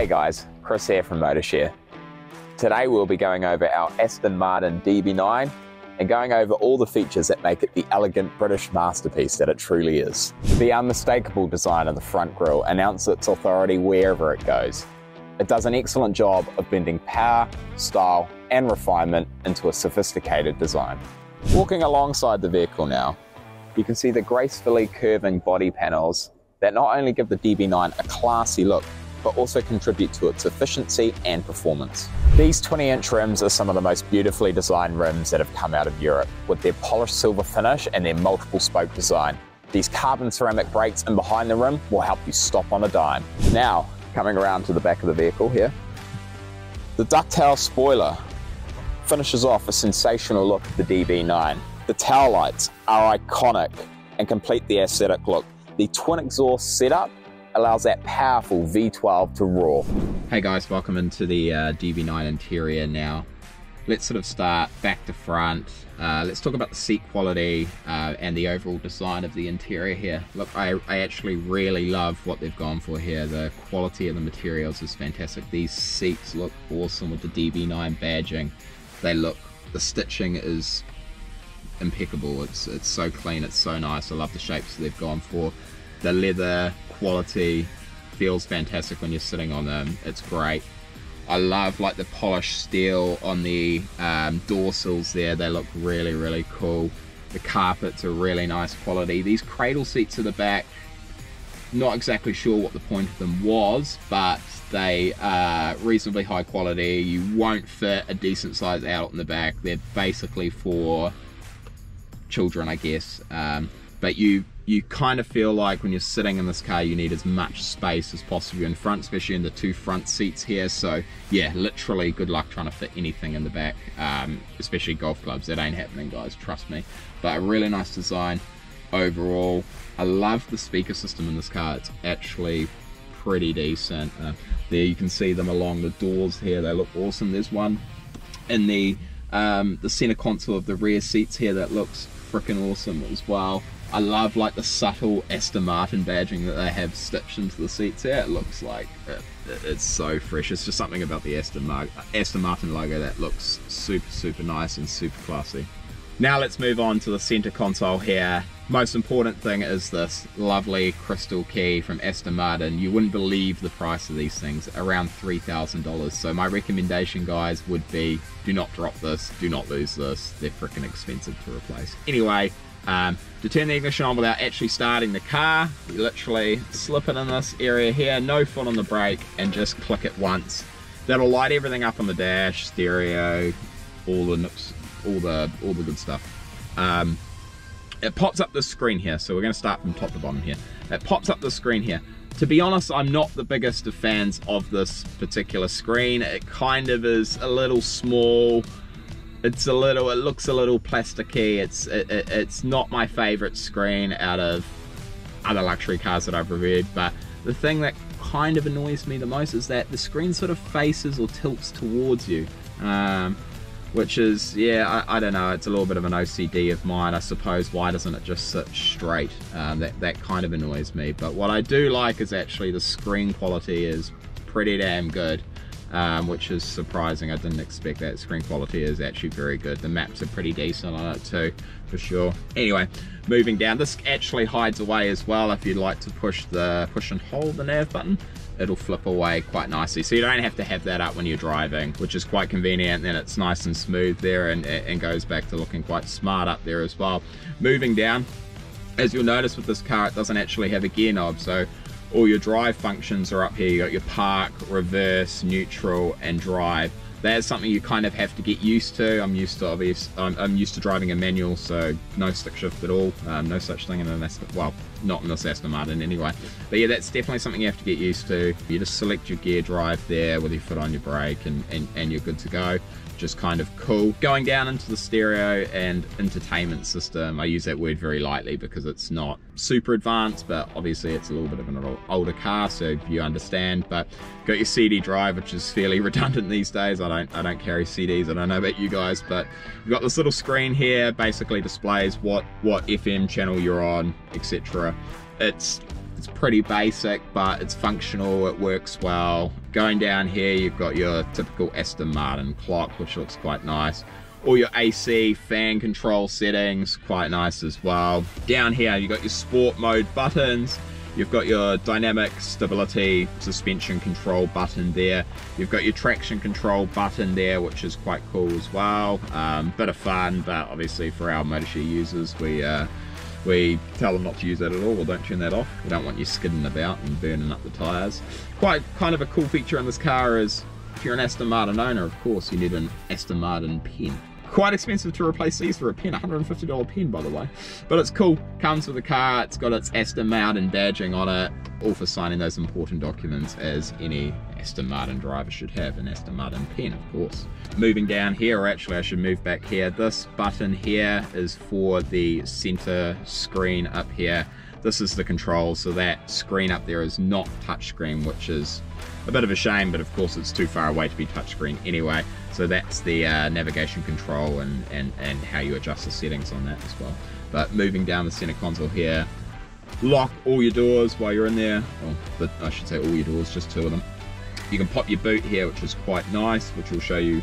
Hey guys, Chris here from MotorShare. Today we'll be going over our Aston Martin DB9 and going over all the features that make it the elegant British masterpiece that it truly is. The unmistakable design of the front grille announces its authority wherever it goes. It does an excellent job of blending power, style and refinement into a sophisticated design. Walking alongside the vehicle now, you can see the gracefully curving body panels that not only give the DB9 a classy look, but also contribute to its efficiency and performance. These 20-inch rims are some of the most beautifully designed rims that have come out of Europe, with their polished silver finish and their multiple spoke design. These carbon ceramic brakes in behind the rim will help you stop on a dime. Now, coming around to the back of the vehicle here, the ducktail spoiler finishes off a sensational look of the DB9. The tail lights are iconic and complete the aesthetic look. The twin exhaust setup allows that powerful V12 to roar. Hey guys, welcome into the DB9 interior now. Let's sort of start back to front. Let's talk about the seat quality and the overall design of the interior here. Look, I actually really love what they've gone for here. The quality of the materials is fantastic. These seats look awesome with the DB9 badging. The stitching is impeccable. It's so clean, it's so nice. I love the shapes they've gone for. The leather quality feels fantastic when you're sitting on them. It's great. I love like the polished steel on the door sills there. They look really, really cool. The carpets are really nice quality. These cradle seats at the back, not exactly sure what the point of them was, but they are reasonably high quality. You won't fit a decent size adult in the back. They're basically for children, I guess. But you kind of feel like when you're sitting in this car you need as much space as possible in front, especially in the two front seats here. So yeah, literally good luck trying to fit anything in the back, especially golf clubs. That ain't happening, guys, trust me. But a really nice design overall. I love the speaker system in this car. It's actually pretty decent. There you can see them along the doors here. They look awesome. There's one in the center console of the rear seats here that looks freaking awesome as well. I love like the subtle Aston Martin badging that they have stitched into the seats here. It looks like it's so fresh. It's just something about the Aston Martin logo that looks super nice and super classy. Now let's move on to the center console here. Most important thing is this lovely crystal key from Aston Martin. You wouldn't believe the price of these things, around $3,000. So my recommendation, guys, would be do not drop this, do not lose this. They're freaking expensive to replace. Anyway, to turn the ignition on without actually starting the car, you literally slip it in this area here, no foot on the brake, and just click it once. That'll light everything up on the dash, stereo, all the nooks, all the good stuff. It pops up this screen here, so we're going to start from top to bottom here. It pops up the screen here. To be honest, I'm not the biggest of fans of this particular screen. It kind of is a little small. It looks a little plasticky. It's not my favorite screen out of other luxury cars that I've reviewed, but the thing that kind of annoys me the most is that the screen sort of faces or tilts towards you. Which is, yeah, I don't know, it's a little bit of an OCD of mine, I suppose. Why doesn't it just sit straight? That kind of annoys me. But what I do like is actually the screen quality is pretty damn good, which is surprising. I didn't expect that. Screen quality is actually very good. The maps are pretty decent on it too, for sure. Anyway, moving down, this actually hides away as well. If you'd like to push and hold the nav button, it'll flip away quite nicely, so you don't have to have that up when you're driving, which is quite convenient. Then it's nice and smooth there and goes back to looking quite smart up there as well. Moving down, as you'll notice with this car, it doesn't actually have a gear knob, so all your drive functions are up here. You got your park, reverse, neutral and drive. That's something you kind of have to get used to. I'm used to driving a manual, so no stick shift at all. No such thing in an Aston, well, not in this Aston Martin anyway. But yeah, that's definitely something you have to get used to. You just select your gear drive there with your foot on your brake and you're good to go. Just kind of cool. Going down into the stereo and entertainment system, I use that word very lightly because it's not super advanced, but obviously it's a little bit of an older car, so you understand. But got your CD drive, which is fairly redundant these days. I don't carry CDs. I don't know about you guys, but you've got this little screen here, basically displays what FM channel you're on, etc. It's It's pretty basic, but it's functional, it works well. Going down here, you've got your typical Aston Martin clock, which looks quite nice. All your AC, fan control settings, quite nice as well. Down here, you've got your sport mode buttons. You've got your dynamic stability suspension control button there. You've got your traction control button there, which is quite cool as well. Bit of fun, but obviously for our MotorShare users, we tell them not to use that at all, or don't turn that off. We don't want you skidding about and burning up the tyres. Quite kind of a cool feature in this car is, if you're an Aston Martin owner, of course, you need an Aston Martin pen. Quite expensive to replace these for a pen, $150 pen by the way. But it's cool, comes with the car, it's got its Aston Martin badging on it, all for signing those important documents as any Aston Martin driver should have, an Aston Martin pen of course. Moving down here, or actually I should move back here, this button here is for the center screen up here. This is the control, so that screen up there is not touchscreen, which is a bit of a shame, but of course it's too far away to be touchscreen anyway. So that's the navigation control and how you adjust the settings on that as well. But moving down the center console here, lock all your doors while you're in there. Well, I should say all your doors, just 2 of them. You can pop your boot here, which is quite nice, which we'll show you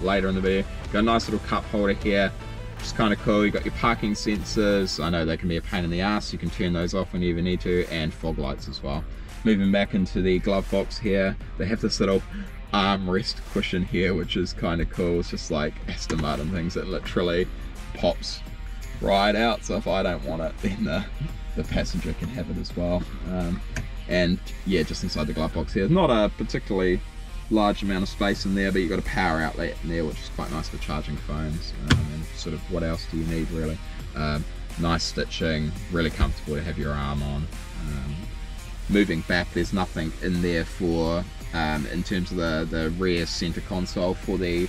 later in the video. Got a nice little cup holder here, which is kind of cool. You've got your parking sensors. I know they can be a pain in the ass. You can turn those off when you ever need to, and fog lights as well. Moving back into the glove box here, they have this little armrest cushion here, which is kind of cool. It's just like Aston Martin things that literally pops right out. So if I don't want it, then the passenger can have it as well. And yeah, just inside the glove box here, not a particularly large amount of space in there, but you've got a power outlet in there, which is quite nice for charging phones. And sort of what else do you need really? Nice stitching, really comfortable to have your arm on. Moving back, there's nothing in there for in terms of the rear center console for the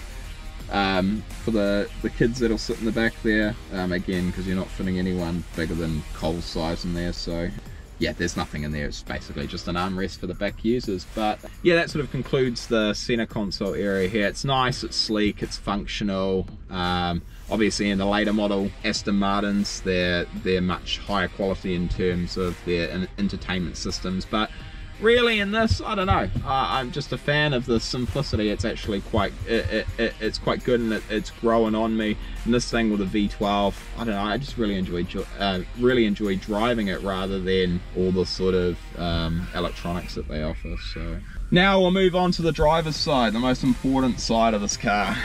kids that'll sit in the back there, again because you're not fitting anyone bigger than Cole's size in there, so yeah, there's nothing in there. It's basically just an armrest for the back users. But yeah, that sort of concludes the center console area here. It's nice, it's sleek, it's functional. Obviously in the later model Aston Martins, they're much higher quality in terms of their entertainment systems, but really in this, I don't know, I'm just a fan of the simplicity. It's actually quite it's quite good, and it's growing on me. And this thing with a V12, I don't know, I just really enjoy driving it rather than all the sort of electronics that they offer. So now we'll move on to the driver's side, the most important side of this car.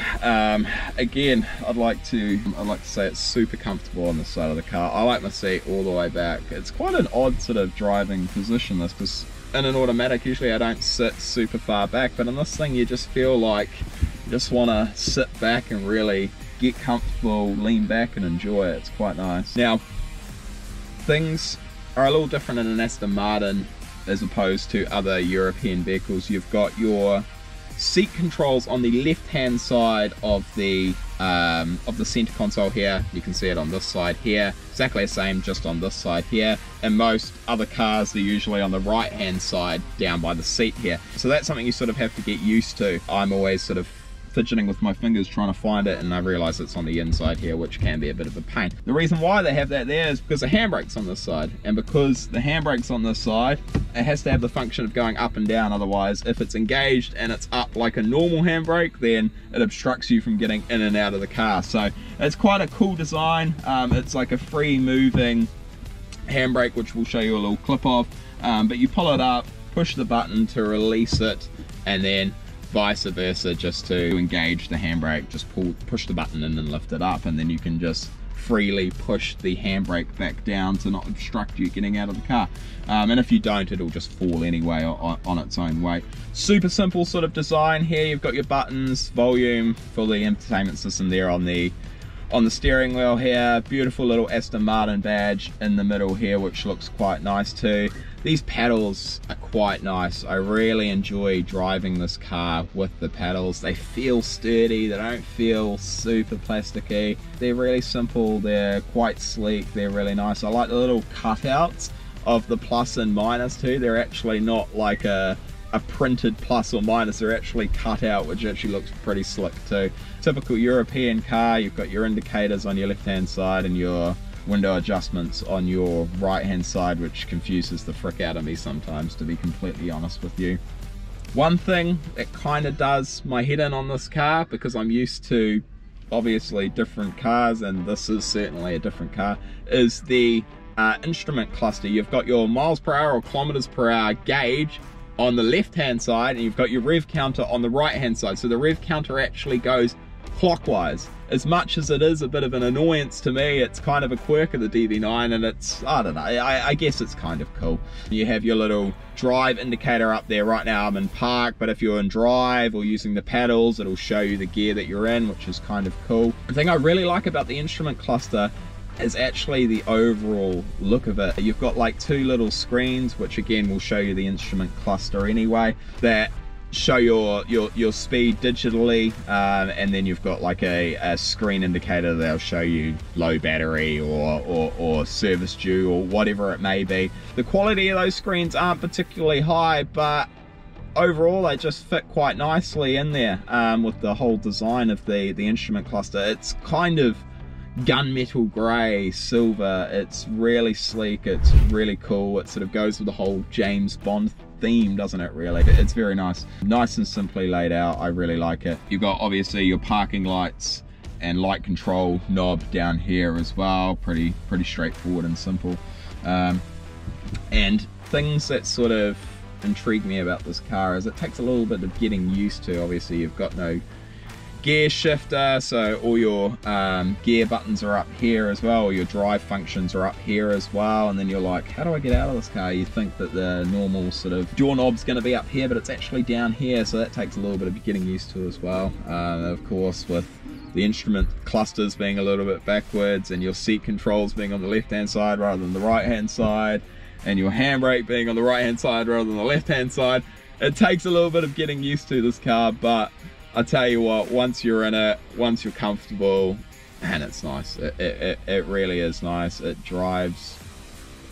Again, I'd like to say it's super comfortable on this side of the car. I like my seat all the way back. It's quite an odd sort of driving position, this, because in an automatic usually I don't sit super far back, but in this thing you just feel like you just want to sit back and really get comfortable, lean back and enjoy it. It's quite nice. Now, things are a little different in an Aston Martin as opposed to other European vehicles. You've got your seat controls on the left hand side of the center console here. You can see it on this side here, exactly the same, just on this side here. And most other cars, they're usually on the right hand side down by the seat here. So that's something you sort of have to get used to. I'm always sort of fidgeting with my fingers trying to find it, and I realize it's on the inside here, which can be a bit of a pain. The reason why they have that there is because the handbrake's on this side, and because the handbrake's on this side, it has to have the function of going up and down. Otherwise, if it's engaged and it's up like a normal handbrake, then it obstructs you from getting in and out of the car. So it's quite a cool design. It's like a free moving handbrake, which we'll show you a little clip of, but you pull it up, push the button to release it, and then vice versa, just to engage the handbrake, just push the button in and lift it up, and then you can just freely push the handbrake back down to not obstruct you getting out of the car. And if you don't, it'll just fall anyway on its own weight. Super simple sort of design here. You've got your buttons, volume for the entertainment system there on the steering wheel here. Beautiful little Aston Martin badge in the middle here, which looks quite nice too. These paddles are quite nice. I really enjoy driving this car with the paddles. They feel sturdy, they don't feel super plasticky. They're really simple, they're quite sleek, they're really nice. I like the little cutouts of the plus and minus too. They're actually not like a printed plus or minus, they're actually cut out, which actually looks pretty slick too. Typical European car, you've got your indicators on your left hand side and your window adjustments on your right hand side, which confuses the frick out of me sometimes, to be completely honest with you. One thing that kind of does my head in on this car, because I'm used to obviously different cars, and this is certainly a different car, is the instrument cluster. You've got your miles per hour or kilometers per hour gauge on the left hand side, and you've got your rev counter on the right hand side. So the rev counter actually goes clockwise. As much as it is a bit of an annoyance to me, it's kind of a quirk of the DB9, and it's, I don't know, I guess it's kind of cool. You have your little drive indicator up there. Right now I'm in park, but if you're in drive or using the paddles, it'll show you the gear that you're in, which is kind of cool. The thing I really like about the instrument cluster is actually the overall look of it. You've got like two little screens, which again will show you the instrument cluster anyway, that show your speed digitally, and then you've got like a screen indicator that'll show you low battery or service due or whatever it may be. The quality of those screens aren't particularly high, but overall they just fit quite nicely in there with the whole design of the instrument cluster. It's kind of gunmetal grey silver. It's really sleek, it's really cool. It sort of goes with the whole James Bond theme, doesn't it, really? It's very nice and simply laid out. I really like it. You've got obviously your parking lights and light control knob down here as well. Pretty straightforward and simple. And things that sort of intrigue me about this car is it takes a little bit of getting used to. Obviously you've got no gear shifter, so all your gear buttons are up here as well, or your drive functions are up here as well, and then you're like, how do I get out of this car? You think that the normal sort of doorknob's going to be up here, but it's actually down here, so that takes a little bit of getting used to as well. Of course, with the instrument clusters being a little bit backwards, and your seat controls being on the left hand side rather than the right hand side, and your handbrake being on the right hand side rather than the left hand side, it takes a little bit of getting used to this car, but I tell you what, once you're in it, once you're comfortable, man, it's nice. It really is nice. It drives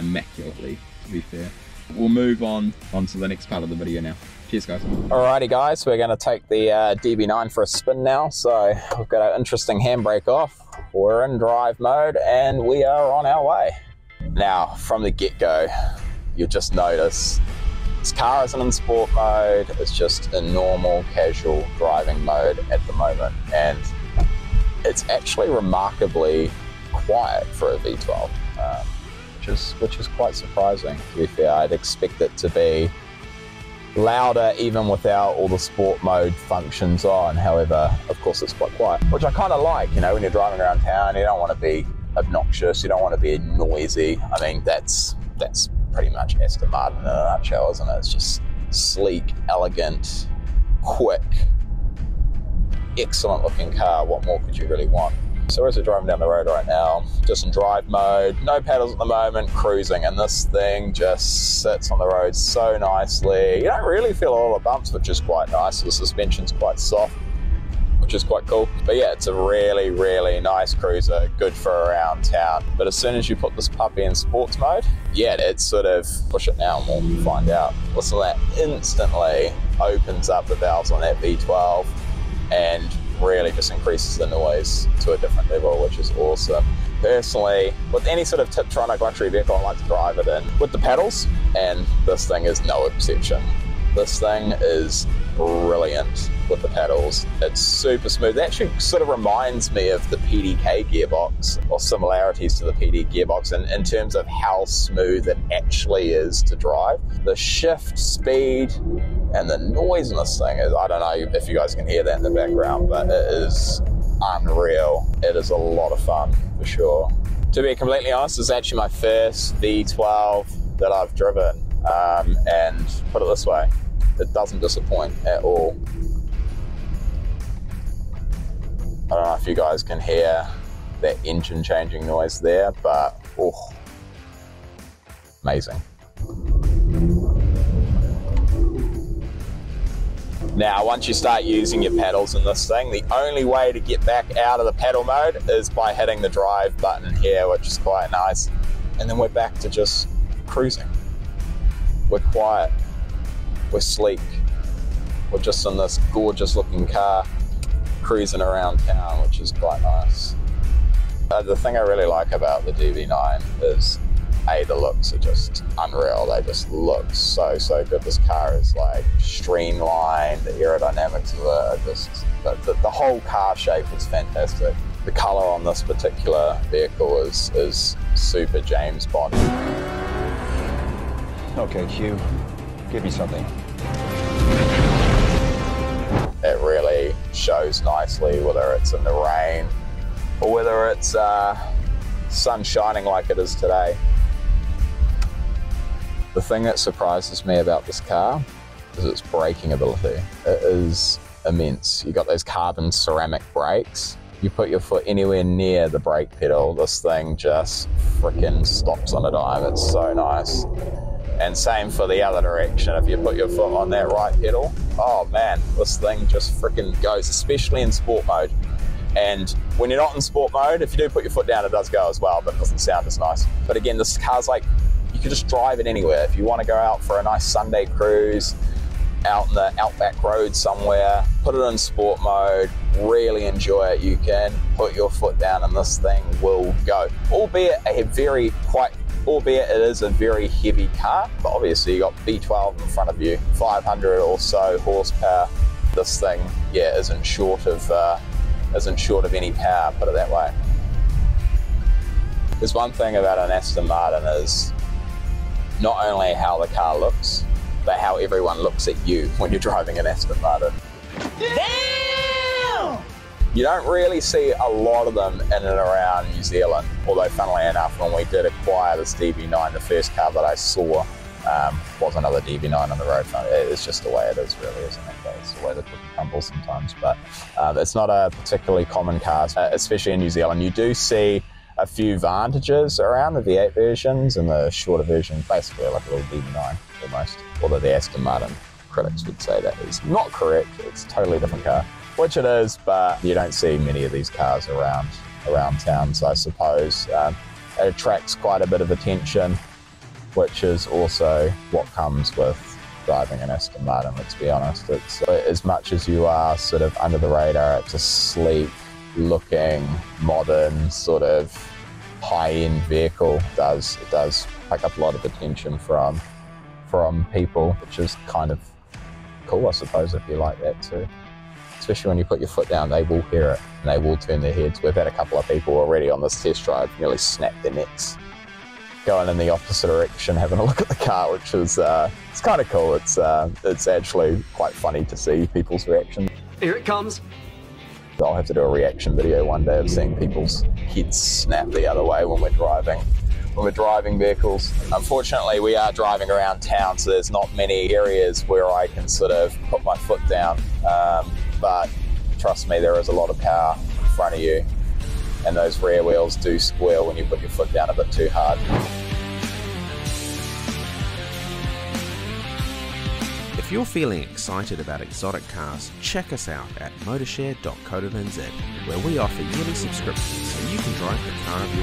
immaculately, to be fair. We'll move on to the next part of the video now. Cheers, guys. Alrighty, guys, we're going to take the DB9 for a spin now. So we've got our interesting handbrake off. We're in drive mode, and we are on our way. Now, from the get-go, you'll just notice this car isn't in sport mode, it's just in normal casual driving mode at the moment, and it's actually remarkably quiet for a V12, which is quite surprising, to be fair. I'd expect it to be louder even without all the sport mode functions on. However, of course it's quite quiet, which I kind of like. You know, when you're driving around town, you don't want to be obnoxious, you don't want to be noisy. I mean, that's pretty much Aston Martin in a nutshell, isn't it? It's just sleek, elegant, quick, excellent looking car. What more could you really want? So as we're driving down the road right now, just in drive mode, no pedals at the moment, cruising, and this thing just sits on the road so nicely. You don't really feel all the bumps, which is quite nice. The suspension's quite soft, which is quite cool. But yeah, it's a really, really nice cruiser, good for around town. But as soon as you put this puppy in sports mode, yeah, it's sort of, push it now and we'll find out. Listen to that, instantly opens up the valves on that V12 and really just increases the noise to a different level, which is awesome. Personally, with any sort of Tiptronic luxury vehicle, I like to drive it in with the pedals, and this thing is no exception. This thing is brilliant with the pedals. It's super smooth. It actually sort of reminds me of the PDK gearbox, or similarities to the PD gearbox in terms of how smooth it actually is to drive. The shift speed and the noise in this thing is, I don't know if you guys can hear that in the background, but it is unreal. It is a lot of fun, for sure. To be completely honest, it's actually my first V12 that I've driven, and put it this way, it doesn't disappoint at all. I don't know if you guys can hear that engine changing noise there, but oh, amazing. Now, once you start using your pedals in this thing, the only way to get back out of the pedal mode is by hitting the drive button here, which is quite nice. And then we're back to just cruising. We're quiet, we're sleek, we're just in this gorgeous looking car cruising around town, which is quite nice. The thing I really like about the DB9 is the looks are just unreal. They just look so good. This car is like streamlined, the aerodynamics of it are just, the whole car shape is fantastic. The colour on this particular vehicle is super James Bond. Okay, Q, give me something. It really shows nicely, whether it's in the rain or whether it's sun shining like it is today. The thing that surprises me about this car is its braking ability. It is immense. You got those carbon ceramic brakes. You put your foot anywhere near the brake pedal, this thing just freaking stops on a dime. It's so nice. And same for the other direction. If you put your foot on that right pedal, oh man, this thing just freaking goes, especially in sport mode. And when you're not in sport mode, if you do put your foot down, it does go as well, but it doesn't sound as nice. But again, this car's like, you can just drive it anywhere. If you want to go out for a nice Sunday cruise, out in the outback road somewhere, put it in sport mode, really enjoy it. You can put your foot down and this thing will go. Albeit it is a very heavy car, but obviously you got V12 in front of you, 500 or so horsepower. This thing, yeah, isn't short of any power, put it that way. There's one thing about an Aston Martin is not only how the car looks, but how everyone looks at you when you're driving an Aston Martin. Damn! You don't really see a lot of them in and around New Zealand, although funnily enough, when we did acquire this DB9, the first car that I saw was another DB9 on the road front. It's just the way it is, really, isn't it? It's the way the cookie crumbles sometimes, but it's not a particularly common car, especially in New Zealand. You do see a few Vantages around, the V8 versions and the shorter version, basically like a little DB9 almost, although the Aston Martin critics would say that is not correct. It's a totally different car, which it is, but you don't see many of these cars around town, so I suppose it attracts quite a bit of attention, which is also what comes with driving an Aston Martin, let's be honest. It's as much as you are sort of under the radar, it's a sleek looking, modern, sort of high-end vehicle. It does pick up a lot of attention from people, which is kind of cool, I suppose, if you like that too. Especially when you put your foot down, they will hear it and they will turn their heads. We've had a couple of people already on this test drive nearly snap their necks, going in the opposite direction, having a look at the car, which is it's kind of cool. It's actually quite funny to see people's reaction. Here it comes. I'll have to do a reaction video one day of seeing people's heads snap the other way when we're driving vehicles. Unfortunately, we are driving around town, so there's not many areas where I can sort of put my foot down. But trust me, there is a lot of power in front of you, and those rear wheels do squeal when you put your foot down a bit too hard. If you're feeling excited about exotic cars, check us out at motorshare.co.nz, where we offer yearly subscriptions so you can drive the car of your